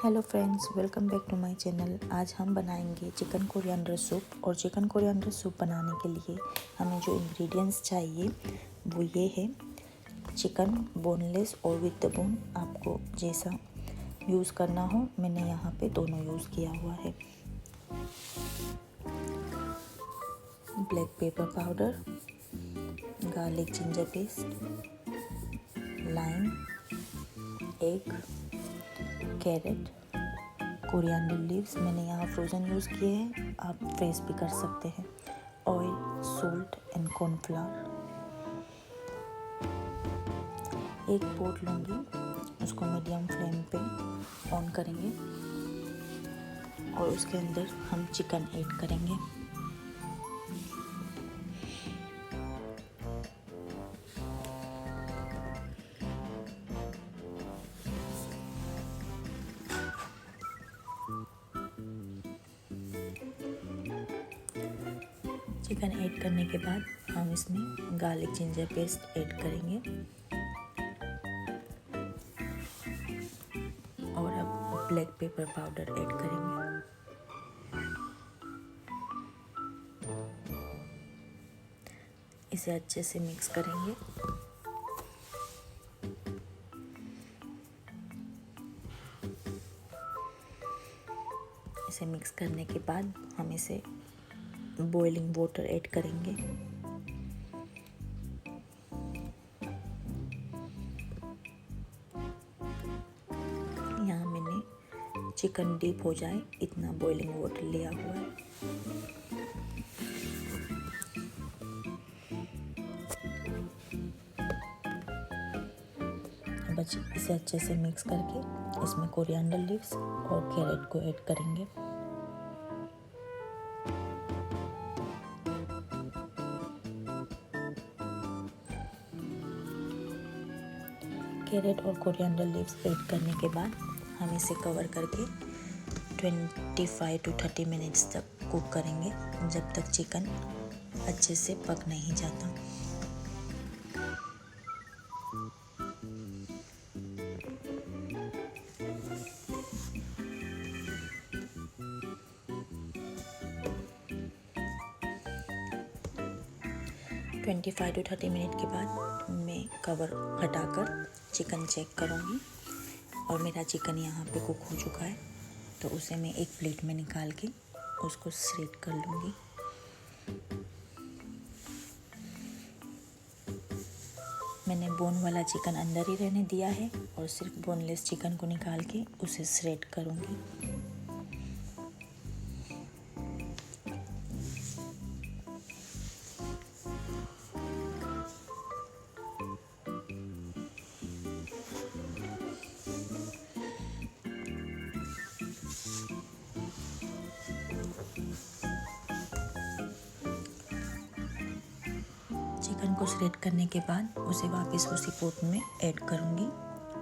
Hello friends, welcome back to my channel. आज हम बनाएंगे चिकन कोरिएंडर सूप। और चिकन कोरिएंडर सूप बनाने के लिए हमें जो इंग्रेडिएंट्स चाहिए वो ये है। चिकन बोनलेस और विद द बोन, आपको जैसा यूज़ करना हो, मैंने यहाँ पे दोनों यूज़ किया हुआ है। Black pepper powder, garlic ginger paste, lime, egg, carrot, coriander leaves मैंने यहाँ फ्रोज़न यूज़ किए हैं, आप फ्रेश भी कर सकते हैं। Oil, salt and cornflour. एक पोट लूँगी, उसको मीडियम फ्लेम पे ऑन करेंगे और उसके अंदर हम चिकन ऐड करेंगे। चिकन ऐड करने के बाद हम इसमें गार्लिक जिंजर पेस्ट ऐड करेंगे और अब ब्लैक पेपर पाउडर ऐड करेंगे। इसे अच्छे से मिक्स करेंगे। इसे मिक्स करने के बाद हम इसे बॉइलिंग वाटर ऐड करेंगे। यहाँ मैंने चिकन डीप हो जाए इतना बॉइलिंग वाटर लिया हुआ है। अब इसे अच्छे से मिक्स करके इसमें कोरिएंडर लीव्स और कैरेट को ऐड करेंगे। कैरेट और कोरिएंडर लीव्स ऐड करने के बाद हम इसे कवर करके 25 to 30 मिनट्स तक कुक करेंगे, जब तक चिकन अच्छे से पक नहीं जाता। ट्वेंटी 25 to 30 मिनट के बाद मैं कवर हटाकर चिकन चेक करूँगी और मेरा चिकन यहाँ पे कुक हो चुका है, तो उसे मैं एक प्लेट में निकाल के उसको श्रेड कर लूँगी। मैंने बोन वाला चिकन अंदर ही रहने दिया है और सिर्फ बोनलेस चिकन को निकाल के उसे श्रेड करूँगी। चिकन को श्रेड करने के बाद उसे वापस उसी पोट में ऐड करूँगी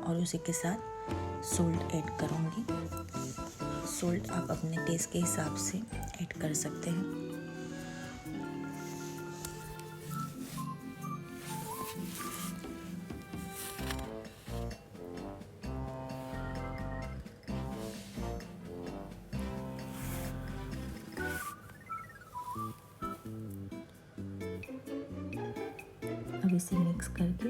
और उसी के साथ सोल्ट ऐड करूँगी। सोल्ट आप अपने टेस्ट के हिसाब से ऐड कर सकते हैं। अब इसे मिक्स करके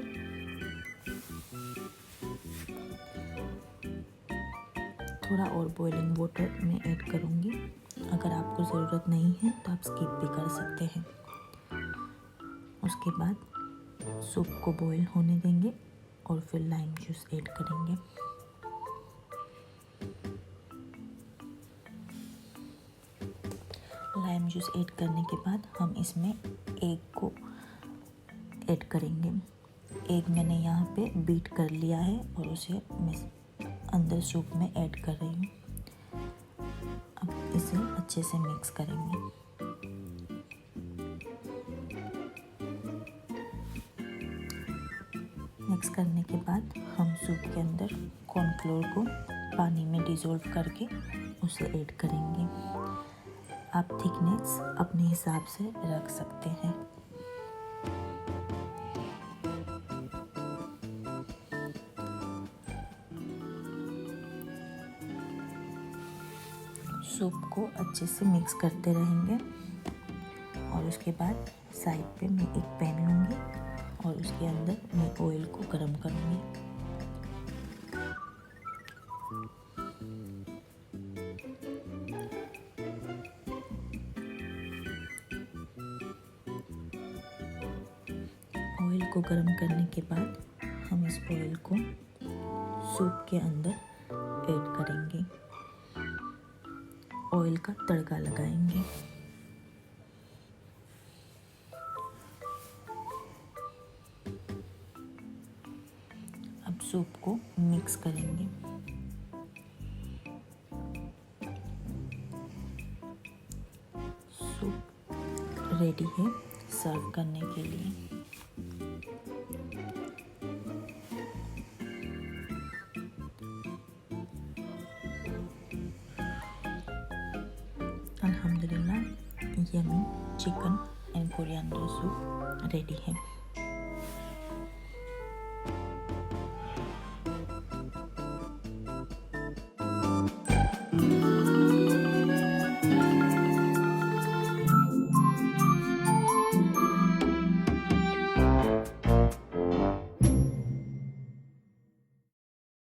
थोड़ा और बॉइलिंग वाटर में ऐड करूँगी। अगर आपको ज़रूरत नहीं है तो आप स्किप भी कर सकते हैं। उसके बाद सूप को बॉईल होने देंगे और फिर लाइम जूस ऐड करेंगे। लाइम जूस ऐड करने के बाद हम इसमें एग को ऐड करेंगे। एग मैंने यहाँ पे बीट कर लिया है और उसे मैं अंदर सूप में ऐड कर रही हूँ। अब इसे अच्छे से मिक्स करेंगे। मिक्स करने के बाद हम सूप के अंदर कॉर्नफ्लोर को पानी में डिज़ोल्व करके उसे ऐड करेंगे। आप थिकनेस अपने हिसाब से रख सकते हैं। सूप को अच्छे से मिक्स करते रहेंगे और उसके बाद साइड पे मैं एक पैन लूँगी और उसके अंदर मैं ऑयल को गरम करूँगी। ऑयल को गरम करने के बाद हम इस ऑयल को सूप के अंदर ऐड करेंगे, ऑयल का तड़का लगाएंगे। अब सूप को मिक्स करेंगे। सूप रेडी है सर्व करने के लिए। अल्हम्दुलिल्लाह, yummy chicken and coriander soup ready है।